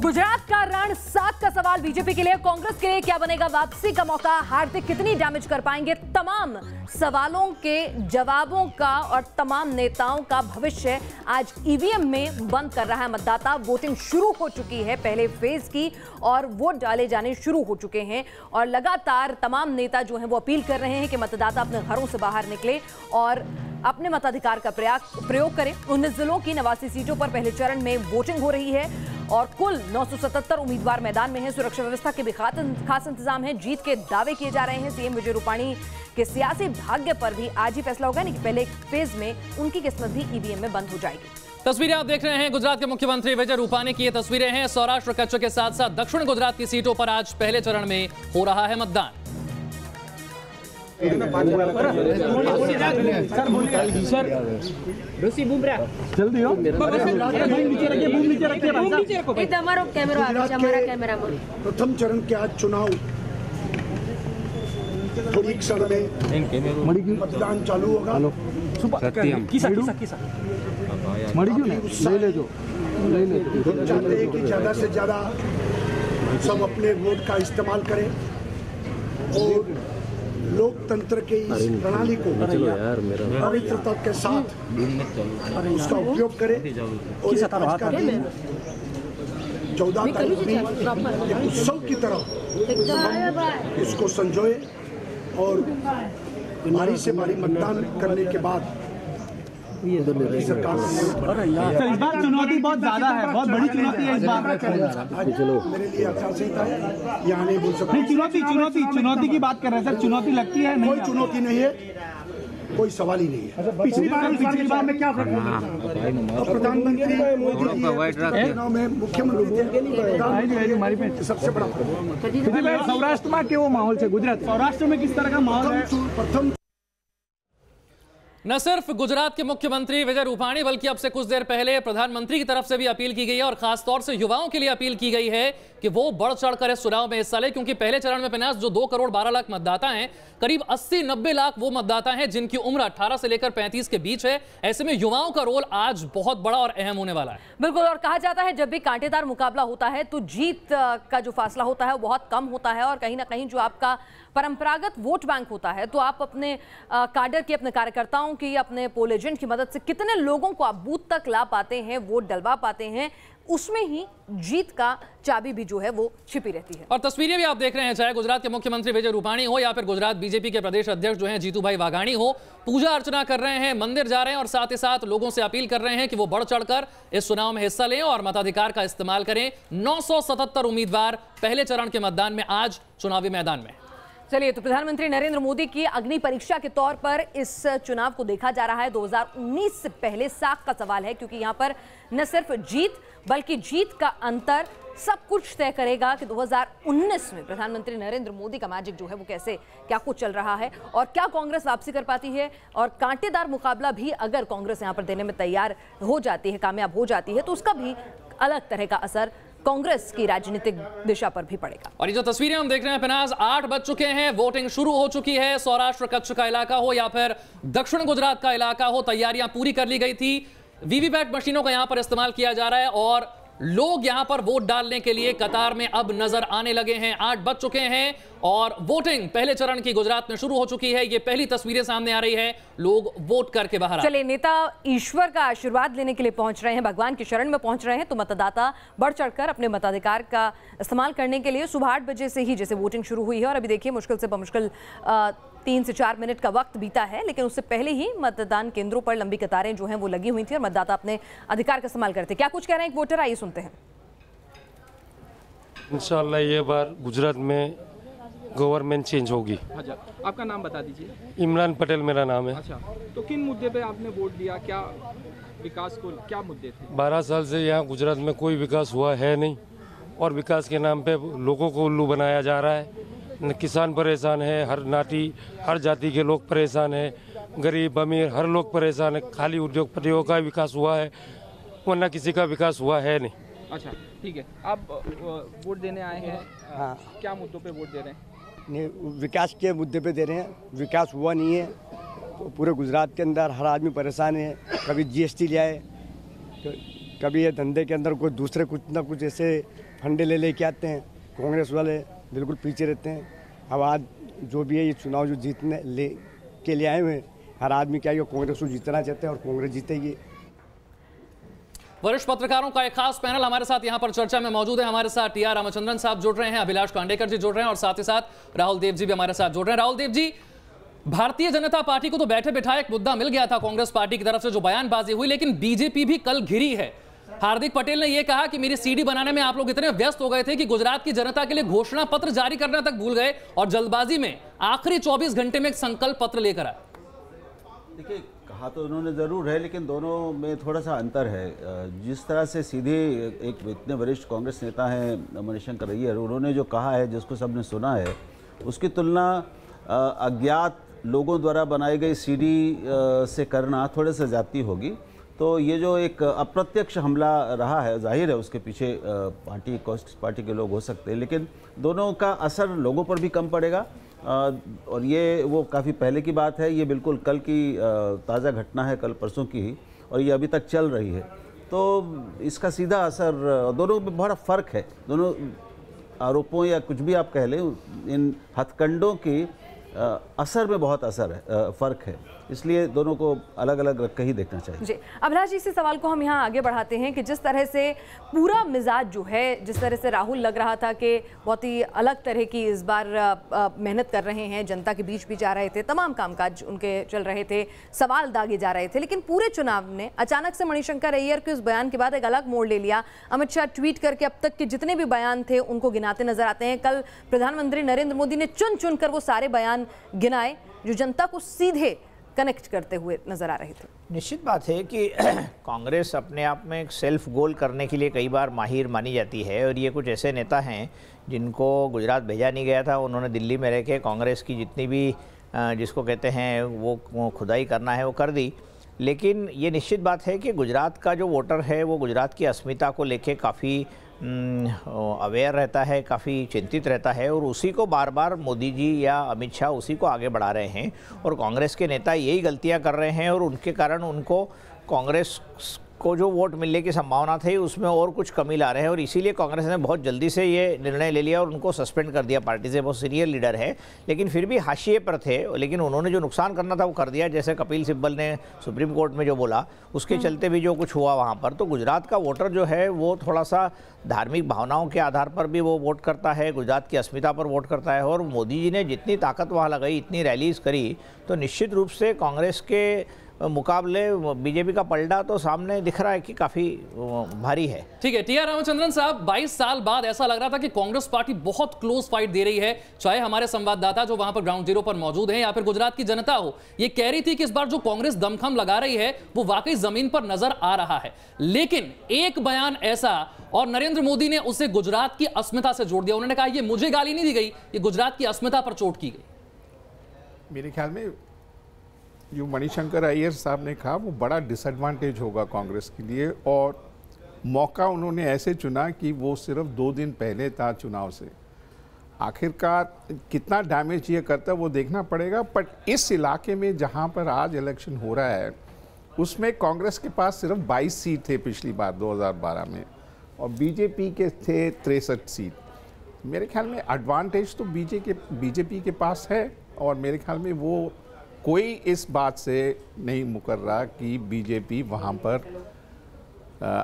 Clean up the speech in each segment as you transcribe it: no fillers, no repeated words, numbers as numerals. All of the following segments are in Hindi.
गुजरात का रण 7 का सवाल बीजेपी के लिए, कांग्रेस के लिए क्या बनेगा वापसी का मौका? हार्दिक कितनी डैमेज कर पाएंगे? तमाम सवालों के जवाबों का और तमाम नेताओं का भविष्य आज ईवीएम में बंद कर रहा है मतदाता। वोटिंग शुरू हो चुकी है पहले फेज की और वोट डाले जाने शुरू हो चुके हैं और लगातार तमाम नेता जो हैं वो अपील कर रहे हैं कि मतदाता अपने घरों से बाहर निकले और अपने मताधिकार का प्रयोग करें। 19 जिलों की 89 सीटों पर पहले चरण में वोटिंग हो रही है और कुल 977 उम्मीदवार मैदान में हैं। सुरक्षा व्यवस्था के भी खास इंतजाम है। जीत के दावे किए जा रहे हैं। सीएम विजय रूपाणी के सियासी भाग्य पर भी आज ही फैसला होगा, नहीं कि पहले फेज में उनकी किस्मत भी ईवीएम में बंद हो जाएगी। तस्वीरें आप देख रहे हैं गुजरात के मुख्यमंत्री विजय रूपाणी की ये तस्वीरें हैं। सौराष्ट्र कच्छ के साथ साथ दक्षिण गुजरात की सीटों पर आज पहले चरण में हो रहा है मतदान। जल्दी हो प्रथम चरण के आज चुनाव थोड़ी क्षण में मतदान चालू होगा। चाहते हैं कि ज्यादा से ज्यादा सब अपने वोट का इस्तेमाल करें और लोकतंत्र के इस प्रणाली को पवित्रता के साथ उसका उपयोग करें और आज का दिन 14 तारीख भी एक उत्सव की तरह इसको संजोए और भारी से भारी मतदान करने के बाद सरकार इस बार चुनौती बहुत ज्यादा है, बहुत बड़ी चुनौती है इस बार। मेरे लिए आचार संहिता है, यहाँ नहीं बोल सकता। चुनौती की बात कर रहे हैं सर। चुनौती लगती है? कोई चुनौती नहीं है, कोई सवाल ही नहीं है। पिछली बार में क्या फर्क पड़ा? प्रधानमंत्री मोदी जी चुनाव में मुख्यमंत्री थे, सबसे बड़ा। सौराष्ट्र में केवो माहौल है? गुजरात सौराष्ट्र में किस तरह का माहौल है? प्रथम न सिर्फ गुजरात के मुख्यमंत्री विजय रूपाणी बल्कि अब से कुछ देर पहले प्रधानमंत्री की तरफ से भी अपील की गई है और खासतौर से युवाओं के लिए अपील की गई है कि वो बढ़ चढ़कर इस चुनाव में हिस्सा लें, क्योंकि पहले चरण में पिनास जो 2 करोड़ 12 लाख मतदाता हैं, करीब 80-90 लाख वो मतदाता हैं जिनकी उम्र 18 से लेकर 35 के बीच है। ऐसे में युवाओं का रोल आज बहुत बड़ा और अहम होने वाला है। बिल्कुल, और कहा जाता है जब भी कांटेदार मुकाबला होता है तो जीत का जो फासला होता है वो बहुत कम होता है और कहीं ना कहीं जो आपका परंपरागत वोट बैंक होता है तो आप अपने काडर की, अपने कार्यकर्ताओं की, अपने पोल एजेंट की मदद से कितने लोगों को आप बूथ तक ला पाते हैं, वोट डलवा पाते हैं, उसमें ही जीत का चाबी भी जो है वो छिपी रहती है। और तस्वीरें भी आप देख रहे हैं, चाहे गुजरात के मुख्यमंत्री विजय रूपाणी हो या फिर गुजरात बीजेपी के प्रदेश अध्यक्ष जो हैं जीतूभाई वाघाणी हो, पूजा अर्चना कर रहे हैं, मंदिर जा रहे हैं और साथ ही साथ लोगों से अपील कर रहे हैं कि वो बढ़ चढ़कर इस चुनाव में हिस्सा लें और मताधिकार का इस्तेमाल करें। 977 उम्मीदवार पहले चरण के मतदान में आज चुनावी मैदान में। चलिए, तो प्रधानमंत्री नरेंद्र मोदी की अग्नि परीक्षा के तौर पर इस चुनाव को देखा जा रहा है। 2019 से पहले 7 का सवाल है, क्योंकि यहां पर न सिर्फ जीत बल्कि जीत का अंतर सब कुछ तय करेगा कि 2019 में प्रधानमंत्री नरेंद्र मोदी का मैजिक जो है वो कैसे, क्या कुछ चल रहा है और क्या कांग्रेस वापसी कर पाती है। और कांटेदार मुकाबला भी अगर कांग्रेस यहां पर देने में तैयार हो जाती है, कामयाब हो जाती है, तो उसका भी अलग तरह का असर कांग्रेस की राजनीतिक दिशा पर भी पड़ेगा। और ये जो तस्वीरें हम देख रहे हैं पिनाज, 8 बज चुके हैं, वोटिंग शुरू हो चुकी है। सौराष्ट्र कच्छ का इलाका हो या फिर दक्षिण गुजरात का इलाका हो, तैयारियां पूरी कर ली गई थी। वीवीपैट मशीनों का यहां पर इस्तेमाल किया जा रहा है और लोग यहां पर वोट डालने के लिए कतार में अब नजर आने लगे हैं। 8 बज चुके हैं और वोटिंग पहले चरण की गुजरात में शुरू हो चुकी है। ये पहली तस्वीरें सामने आ रही है, लोग वोट करके बाहर। चलिए, नेता ईश्वर का आशीर्वाद लेने के लिए पहुंच रहे हैं, भगवान की शरण में पहुंच रहे हैं, तो मतदाता बढ़ चढ़कर अपने मताधिकार का इस्तेमाल करने के लिए सुबह 8 बजे से ही जैसे वोटिंग शुरू हुई है और अभी देखिए मुश्किल से बमुश्किल 3 से 4 मिनट का वक्त बीता है, लेकिन उससे पहले ही मतदान केंद्रों पर लंबी कतारें जो हैं वो लगी हुई थी और मतदाता अपने अधिकार का इस्तेमाल करते। क्या कुछ कह रहे हैं एक वोटर, आइए सुनते हैं। इंशाल्लाह ये बार गुजरात में गवर्नमेंट चेंज होगी। अच्छा, आपका नाम बता दीजिए। इमरान पटेल मेरा नाम है। अच्छा, तो किन मुद्दे पे आपने वोट दिया? क्या विकास को क्या मुद्दे थे? 12 साल से यहाँ गुजरात में कोई विकास हुआ है नहीं और विकास के नाम पे लोगों को उल्लू बनाया जा रहा है। किसान परेशान है, हर नाटी हर जाति के लोग परेशान है, गरीब अमीर हर लोग परेशान है। खाली उद्योगपतियों का विकास हुआ है, वरना किसी का विकास हुआ है नहीं। अच्छा, ठीक है, आप वोट देने आए हैं। हाँ। क्या मुद्दों पे वोट दे रहे हैं? नहीं, विकास के मुद्दे पे दे रहे हैं। विकास हुआ नहीं है तो पूरे गुजरात के अंदर हर आदमी परेशान है। कभी जीएसटी ले आए, कभी ये धंधे के अंदर कोई दूसरे कुछ ना कुछ ऐसे फंडे ले लेके आते हैं, कांग्रेस वाले बिल्कुल पीछे रहते हैं। अब आज जो भी है ये चुनाव जो जीतने के लिए आए हुए हैं, हर आदमी क्या है कांग्रेस को जीतना चाहते हैं और कांग्रेस जीतेगी। वरिष्ठ पत्रकारों का एक खास पैनल हमारे साथ यहां पर चर्चा में मौजूद है। हमारे साथ टी.आर. रामचंद्रन साहब जुड़ रहे हैं, अभिलाष कांडेकर जी जुड़ रहे हैं और साथ ही साथ राहुल देव जी भी हमारे साथ जुड़ रहे हैं। राहुल देव जी, भारतीय जनता पार्टी को तो बैठे बिठाए एक मुद्दा मिल गया था कांग्रेस पार्टी की तरफ से जो बयानबाजी हुई, लेकिन बीजेपी भी कल घिरी है। हार्दिक पटेल ने यह कहा कि मेरी सीडी बनाने में आप लोग इतने व्यस्त हो गए थे कि गुजरात की जनता के लिए घोषणा पत्र जारी करना तक भूल गए और जल्दबाजी में आखिरी 24 घंटे में एक संकल्प पत्र लेकर आए। देखिए, कहा तो उन्होंने ज़रूर है, लेकिन दोनों में थोड़ा सा अंतर है। जिस तरह से सीधे एक इतने वरिष्ठ कांग्रेस नेता हैं मणिशंकर अय्यर, उन्होंने जो कहा है जिसको सबने सुना है, उसकी तुलना अज्ञात लोगों द्वारा बनाई गई सीडी से करना थोड़े से ज़्यादती होगी। तो ये जो एक अप्रत्यक्ष हमला रहा है, जाहिर है उसके पीछे कांग्रेस पार्टी के लोग हो सकते हैं, लेकिन दोनों का असर लोगों पर भी कम पड़ेगा। और ये वो काफ़ी पहले की बात है, ये बिल्कुल कल की ताज़ा घटना है, कल परसों की ही, और ये अभी तक चल रही है। तो इसका सीधा असर, दोनों में बड़ा फ़र्क है। दोनों आरोपों या कुछ भी आप कह लें, इन हथकंडों की असर में बहुत असर है, फ़र्क है, इसलिए दोनों को अलग अलग रख के ही देखना चाहिए। जी, अभिलाष जी, इसी सवाल को हम यहाँ आगे बढ़ाते हैं कि जिस तरह से पूरा मिजाज जो है, जिस तरह से राहुल लग रहा था कि बहुत ही अलग तरह की इस बार मेहनत कर रहे हैं, जनता के बीच भी जा रहे थे, तमाम कामकाज उनके चल रहे थे, सवाल दागे जा रहे थे, लेकिन पूरे चुनाव ने अचानक से मणिशंकर अय्यर के उस बयान के बाद एक अलग मोड़ ले लिया। अमित शाह ट्वीट करके अब तक के जितने भी बयान थे उनको गिनाते नजर आते हैं। कल प्रधानमंत्री नरेंद्र मोदी ने चुन चुन कर वो सारे बयान गिनाए जो जनता को सीधे कनेक्ट करते हुए नजर आ रहे थे। निश्चित बात है कि कांग्रेस अपने आप में एक सेल्फ गोल करने के लिए कई बार माहिर मानी जाती है, और ये कुछ ऐसे नेता हैं जिनको गुजरात भेजा नहीं गया था, उन्होंने दिल्ली में रह के कांग्रेस की जितनी भी जिसको कहते हैं वो खुदाई करना है वो कर दी। लेकिन ये निश्चित बात है कि गुजरात का जो वोटर है वो गुजरात की अस्मिता को लेके काफ़ी अवेयर रहता है, काफ़ी चिंतित रहता है, और उसी को बार बार मोदी जी या अमित शाह उसी को आगे बढ़ा रहे हैं। और कांग्रेस के नेता यही गलतियां कर रहे हैं, और उनके कारण उनको कांग्रेस को जो वोट मिलने की संभावना थी उसमें और कुछ कमी ला रहे हैं, और इसीलिए कांग्रेस ने बहुत जल्दी से ये निर्णय ले लिया और उनको सस्पेंड कर दिया पार्टी से। बहुत सीनियर लीडर है, लेकिन फिर भी हाशिए पर थे, लेकिन उन्होंने जो नुकसान करना था वो कर दिया। जैसे कपिल सिब्बल ने सुप्रीम कोर्ट में जो बोला, उसके चलते भी जो कुछ हुआ वहाँ पर, तो गुजरात का वोटर जो है वो थोड़ा सा धार्मिक भावनाओं के आधार पर भी वो वोट करता है, गुजरात की अस्मिता पर वोट करता है। और मोदी जी ने जितनी ताकत वहाँ लगाई, इतनी रैलीज करी, तो निश्चित रूप से कांग्रेस के मुकाबले बीजेपी का पलड़ा तो सामने दिख रहा है कि काफी भारी है। ठीक है, टी.आर. रामचंद्रन साहब, 22 साल बाद ऐसा लग रहा था कि कांग्रेस पार्टी बहुत क्लोज फाइट दे रही है, चाहे हमारे संवाददाता जो वहां पर ग्राउंड जीरो पर मौजूद हैं या फिर गुजरात की जनता हो, ये कह रही थी कि इस बार जो कांग्रेस दमखम लगा रही है वो वाकई जमीन पर नजर आ रहा है। लेकिन एक बयान ऐसा, और नरेंद्र मोदी ने उसे गुजरात की अस्मिता से जोड़ दिया। उन्होंने कहा ये मुझे गाली नहीं दी गई, ये गुजरात की अस्मिता पर चोट की गई। मेरे ख्याल में जो मणिशंकर अय्यर साहब ने कहा वो बड़ा डिसएडवांटेज होगा कांग्रेस के लिए, और मौका उन्होंने ऐसे चुना कि वो सिर्फ 2 दिन पहले था चुनाव से। आखिरकार कितना डैमेज ये करता है वो देखना पड़ेगा। बट इस इलाके में जहाँ पर आज इलेक्शन हो रहा है उसमें कांग्रेस के पास सिर्फ 22 सीट थे पिछली बार 2012 में, और बीजेपी के थे 63 सीट। मेरे ख्याल में एडवांटेज तो बीजेपी के पास है, और मेरे ख्याल में वो कोई इस बात से नहीं मुकर रहा कि बीजेपी वहाँ पर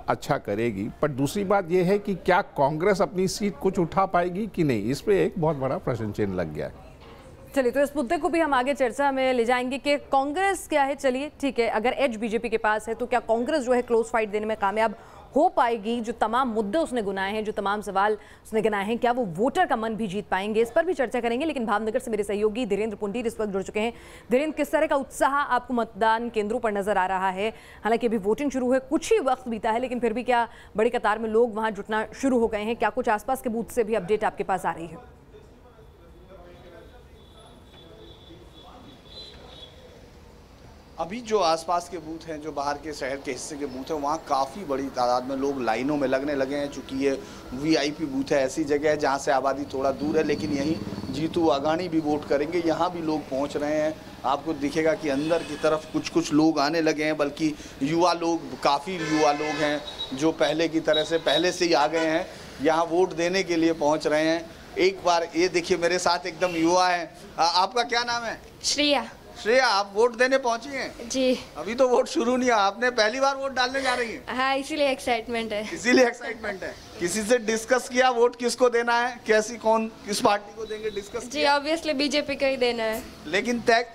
अच्छा करेगी। पर दूसरी बात यह है कि क्या कांग्रेस अपनी सीट कुछ उठा पाएगी कि नहीं, इस पे एक बहुत बड़ा प्रश्न चिन्ह लग गया है। चलिए, तो इस मुद्दे को भी हम आगे चर्चा में ले जाएंगे कि कांग्रेस क्या है। चलिए ठीक है, अगर एज बीजेपी के पास है तो क्या कांग्रेस जो है क्लोज फाइट देने में कामयाब हो पाएगी? जो तमाम मुद्दे उसने गिनाए हैं, जो तमाम सवाल उसने गिनाए हैं, क्या वो वोटर का मन भी जीत पाएंगे? इस पर भी चर्चा करेंगे। लेकिन भावनगर से मेरे सहयोगी धीरेन्द्र पुंडीर इस वक्त जुड़ चुके हैं। धीरेन्द्र, किस तरह का उत्साह आपको मतदान केंद्रों पर नजर आ रहा है? हालांकि अभी वोटिंग शुरू है, कुछ ही वक्त बीता है, लेकिन फिर भी क्या बड़ी कतार में लोग वहां जुटना शुरू हो गए हैं? क्या कुछ आसपास के बूथ से भी अपडेट आपके पास आ रही है? अभी जो आसपास के बूथ हैं, जो बाहर के शहर के हिस्से के बूथ हैं, वहाँ काफ़ी बड़ी तादाद में लोग लाइनों में लगने लगे हैं। चूँकि ये वीआईपी बूथ है, ऐसी जगह है जहाँ से आबादी थोड़ा दूर है, लेकिन यहीं जीतू वाघानी भी वोट करेंगे, यहाँ भी लोग पहुँच रहे हैं। आपको दिखेगा कि अंदर की तरफ कुछ लोग आने लगे हैं, बल्कि युवा लोग, काफ़ी युवा लोग हैं जो पहले की तरह से पहले से ही आ गए हैं। यहाँ वोट देने के लिए पहुँच रहे हैं। एक बार ये देखिए मेरे साथ एकदम युवा है। आपका क्या नाम है? श्रेया। श्रेया, आप वोट देने पहुंची हैं? जी। अभी तो वोट शुरू नहीं हुआ, आपने पहली बार वोट डालने जा रही हैं? हाँ, इसीलिए एक्साइटमेंट है। इसीलिए एक्साइटमेंट है। किसी से डिस्कस किया वोट किसको देना है, कैसी कौन किस पार्टी को देंगे, डिस्कस जी? ऑब्वियसली बीजेपी को ही देना है। लेकिन तय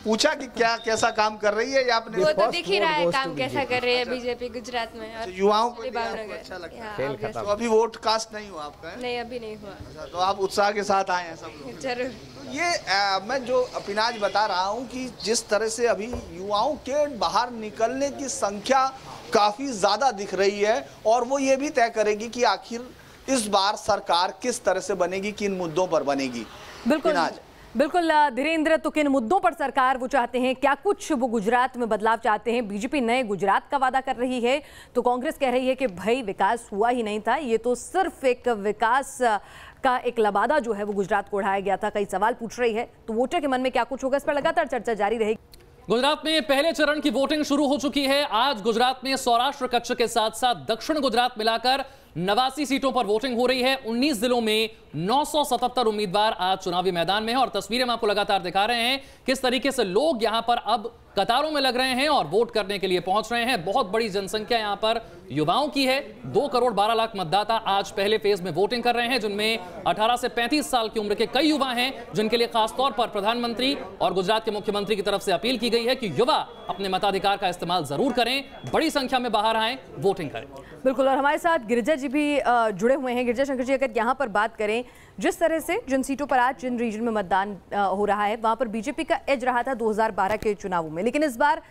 पूछा कि क्या कैसा काम कर रही है या आपने? वो तो दिख ही रहा है काम कैसा कर रही है बीजेपी गुजरात में, और युवाओं को अच्छा लगता है। तो अभी वोट कास्ट नहीं हुआ आपका? नहीं, अभी नहीं हुआ। तो आप उत्साह के साथ आए हैं सब लोग? जरूर। ये मैं जो पिनाज बता रहा हूँ कि जिस तरह से अभी युवाओं के बाहर निकलने की संख्या काफी ज्यादा दिख रही है, और वो ये भी तय करेगी कि आखिर इस बार सरकार किस तरह से बनेगी, किन मुद्दों पर बनेगी। बिल्कुल धीरेन्द्र, तो किन मुद्दों पर सरकार वो चाहते हैं, क्या कुछ वो गुजरात में बदलाव चाहते हैं? बीजेपी नए गुजरात का वादा कर रही है, तो कांग्रेस कह रही है कि भाई विकास हुआ ही नहीं था, ये तो सिर्फ एक विकास का एक लबादा जो है वो गुजरात को उड़ाया गया था। कई सवाल पूछ रही है, तो वोटर के मन में क्या कुछ होगा, इस पर लगातार चर्चा जारी रहेगी। गुजरात में पहले चरण की वोटिंग शुरू हो चुकी है। आज गुजरात में सौराष्ट्र कच्छ के साथ साथ दक्षिण गुजरात मिलाकर 89 सीटों पर वोटिंग हो रही है। 19 जिलों में 977 उम्मीदवार आज चुनावी मैदान में हैं, और तस्वीरें हम आपको लगातार दिखा रहे हैं किस तरीके से लोग यहां पर अब कतारों में लग रहे हैं और वोट करने के लिए पहुंच रहे हैं। बहुत बड़ी जनसंख्या यहां पर युवाओं की है। 2 करोड़ 12 लाख मतदाता आज पहले फेज में वोटिंग कर रहे हैं, जिनमें 18 से 35 साल की उम्र के कई युवा हैं, जिनके लिए खासतौर पर प्रधानमंत्री और गुजरात के मुख्यमंत्री की तरफ से अपील की गई है कि युवा अपने मताधिकार का इस्तेमाल जरूर करें, बड़ी संख्या में बाहर आएं, वोटिंग करें। बिल्कुल, और हमारे साथ गिरिजा जी भी जुड़े हुए हैं। गिरिजा शंकर जी, अगर यहाँ पर बात करें, जिस तरह से जिन सीटों पर आज जिन रीजन में मतदान हो रहा है, वहां पर बीजेपी का एज रहा था 2012 के चुनावों में, लेकिन इस बार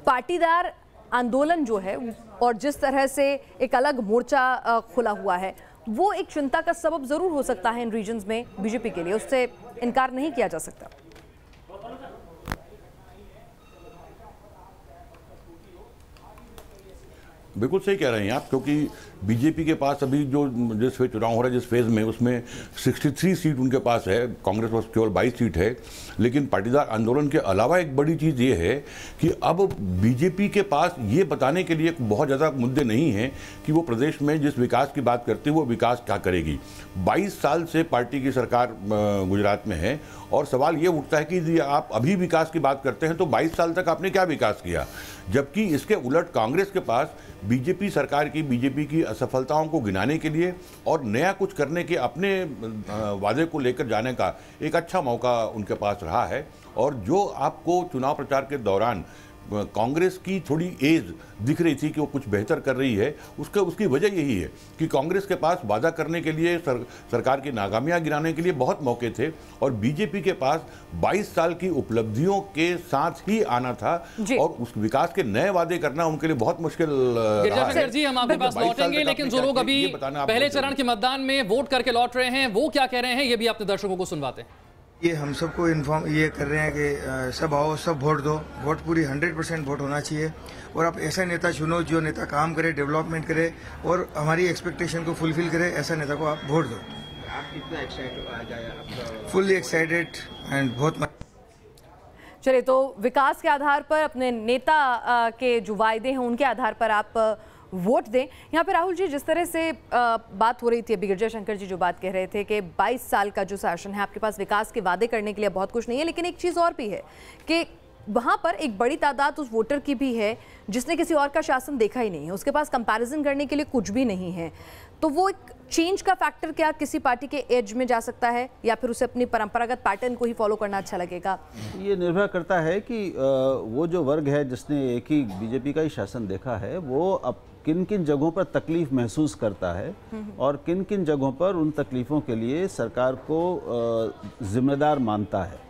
पाटीदार आंदोलन जो है और जिस तरह से एक अलग मोर्चा खुला हुआ है, वो एक चिंता का सबब जरूर हो सकता है इन रीजन्स में बीजेपी के लिए, उससे इनकार नहीं किया जा सकता। बिल्कुल सही कह रहे हैं आप, क्योंकि बीजेपी के पास अभी जो जिस चुनाव हो रहा है जिस फेज में, उसमें 63 सीट उनके पास है, कांग्रेस पास केवल 22 सीट है। लेकिन पाटीदार आंदोलन के अलावा एक बड़ी चीज़ ये है कि अब बीजेपी के पास ये बताने के लिए बहुत ज़्यादा मुद्दे नहीं हैं कि वो प्रदेश में जिस विकास की बात करती है वो विकास क्या करेगी। 22 साल से पार्टी की सरकार गुजरात में है, और सवाल ये उठता है कि आप अभी विकास की बात करते हैं तो 22 साल तक आपने क्या विकास किया, जबकि इसके उलट कांग्रेस के पास बीजेपी सरकार की, बीजेपी की असफलताओं को गिनाने के लिए और नया कुछ करने के अपने वादे को लेकर जाने का एक अच्छा मौका उनके पास रहा है। और जो आपको चुनाव प्रचार के दौरान कांग्रेस की थोड़ी एज दिख रही थी कि वो कुछ बेहतर कर रही है, उसकी वजह यही है कि कांग्रेस के पास वादा करने के लिए, सरकार की नाकामियां गिराने के लिए बहुत मौके थे, और बीजेपी के पास 22 साल की उपलब्धियों के साथ ही आना था, और उस विकास के नए वादे करना उनके लिए बहुत मुश्किल रहा है। जी, हम आपके पास लौटेंगे, लेकिन जो लोग अभी पहले चरण के मतदान में वोट करके लौट रहे हैं, वो क्या कह रहे हैं, ये भी अपने दर्शकों को सुनवाते हैं। ये हम सबको इन्फॉर्म ये कर रहे हैं कि सब आओ, सब वोट दो, वोट पूरी 100% वोट होना चाहिए, और आप ऐसा नेता चुनो जो नेता काम करे, डेवलपमेंट करे और हमारी एक्सपेक्टेशन को फुलफिल करे, ऐसा नेता को आप वोट दो। आप कितना एक्साइटेड? फुल्ली एक्साइटेड एंड बहुत। चलिए, तो विकास के आधार पर, अपने नेता के जो वायदे हैं उनके आधार पर आप वोट दें। यहाँ पे राहुल जी, जिस तरह से बात हो रही थी, अभी गिरिजा शंकर जी जो बात कह रहे थे कि 22 साल का जो शासन है, आपके पास विकास के वादे करने के लिए बहुत कुछ नहीं है, लेकिन एक चीज़ और भी है कि वहाँ पर एक बड़ी तादाद उस वोटर की भी है जिसने किसी और का शासन देखा ही नहीं है, उसके पास कंपैरिजन करने के लिए कुछ भी नहीं है। तो वो एक चेंज का फैक्टर क्या किसी पार्टी के एज में जा सकता है, या फिर उसे अपनी परंपरागत पैटर्न को ही फॉलो करना अच्छा लगेगा? ये निर्भर करता है कि वो जो वर्ग है जिसने एक ही बीजेपी का ही शासन देखा है, वो अब किन किन जगहों पर तकलीफ महसूस करता है और किन किन जगहों पर उन तकलीफ़ों के लिए सरकार को जिम्मेदार मानता है।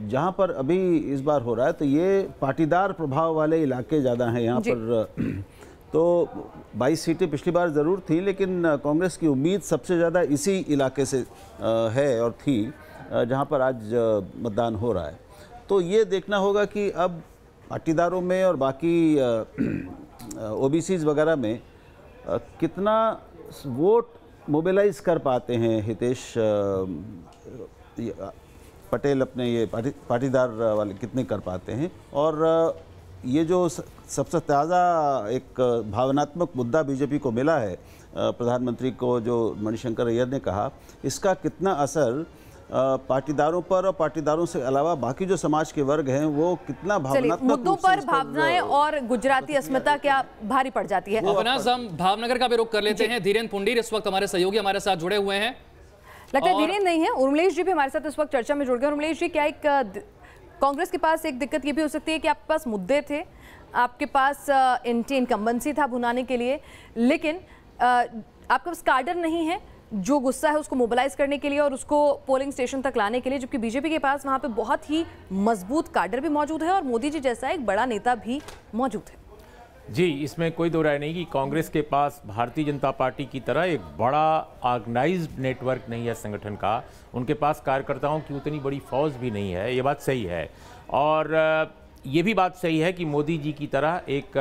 जहाँ पर अभी इस बार हो रहा है तो ये पाटीदार प्रभाव वाले इलाके ज़्यादा हैं यहाँ पर। तो 22 सीटें पिछली बार ज़रूर थी, लेकिन कांग्रेस की उम्मीद सबसे ज़्यादा इसी इलाके से है और थी जहाँ पर आज मतदान हो रहा है। तो ये देखना होगा कि अब पाटीदारों में और बाकी ओबीसीज वगैरह में कितना वोट मोबिलाइज कर पाते हैं हितेश पटेल, अपने ये पाटीदार वाले कितने कर पाते हैं। और ये जो सबसे ताज़ा एक भावनात्मक मुद्दा बीजेपी को मिला है, प्रधानमंत्री को जो मणिशंकर अय्यर ने कहा, इसका कितना असर पाटीदारों पर और पाटीदारों से अलावा बाकी जो समाज के वर्ग हैं वो कितना भावनात्मक मुद्दों पर भावनाएं और गुजराती अस्मिता क्या भारी पड़ जाती है। अविनाश, हम भावनगर का भी रुख कर लेते हैं। धीरेन्द्र पुंडीर इस वक्त हमारे सहयोगी हमारे साथ जुड़े हुए हैं। लगता है धीरेन्द्र नहीं है, उर्मिलेश जी भी हमारे साथ इस वक्त चर्चा में जुड़ गए। उर्मिलेश जी, क्या एक कांग्रेस के पास एक दिक्कत ये भी हो सकती है कि आपके पास मुद्दे थे, आपके पास एंटी इनकम्बेंसी था भुनाने के लिए, लेकिन आपके पास कार्डर नहीं है जो गुस्सा है उसको मोबिलाइज करने के लिए और उसको पोलिंग स्टेशन तक लाने के लिए, जबकि बीजेपी के पास वहां पे बहुत ही मजबूत कार्डर भी मौजूद है और मोदी जी जैसा एक बड़ा नेता भी मौजूद है। जी, इसमें कोई दो राय नहीं कि कांग्रेस के पास भारतीय जनता पार्टी की तरह एक बड़ा ऑर्गेनाइज्ड नेटवर्क नहीं है संगठन का। उनके पास कार्यकर्ताओं की उतनी बड़ी फौज भी नहीं है, ये बात सही है। और ये भी बात सही है कि मोदी जी की तरह एक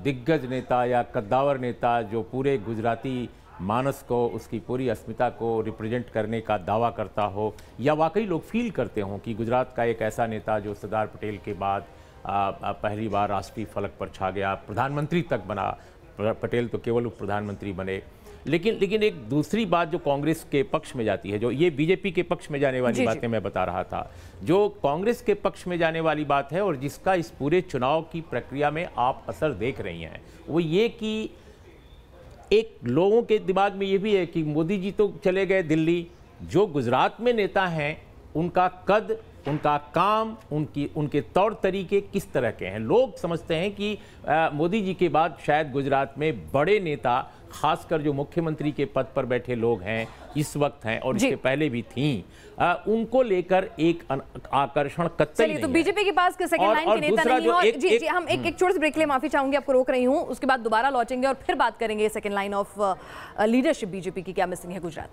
दिग्गज नेता या कद्दावर नेता जो पूरे गुजराती मानस को, उसकी पूरी अस्मिता को रिप्रेजेंट करने का दावा करता हो, या वाकई लोग फील करते हों कि गुजरात का एक ऐसा नेता जो सरदार पटेल के बाद पहली बार राष्ट्रीय फलक पर छा गया, प्रधानमंत्री तक बना। पटेल तो केवल उप प्रधानमंत्री बने। लेकिन एक दूसरी बात जो कांग्रेस के पक्ष में जाती है, जो ये बीजेपी के पक्ष में जाने वाली बातें मैं बता रहा था, जो कांग्रेस के पक्ष में जाने वाली बात है और जिसका इस पूरे चुनाव की प्रक्रिया में आप असर देख रही हैं, वो ये कि एक लोगों के दिमाग में ये भी है कि मोदी जी तो चले गए दिल्ली, जो गुजरात में नेता हैं उनका कद, उनका काम, उनके तौर तरीके किस तरह के हैं। लोग समझते हैं कि मोदी जी के बाद शायद गुजरात में बड़े नेता, खासकर जो मुख्यमंत्री के पद पर बैठे लोग हैं इस वक्त हैं और इसके पहले भी थीं, उनको लेकर एक आकर्षण कतई नहीं है। तो बीजेपी के पास सेकंड लाइन के नेता नहीं है। और जी हम एक छोटे से ब्रेक ले, माफी चाहूंगी, आपको रोक रही हूं, उसके बाद दोबारा लौटेंगे और फिर बात करेंगे second line of leadership BJP की क्या मिसिंग है गुजरात।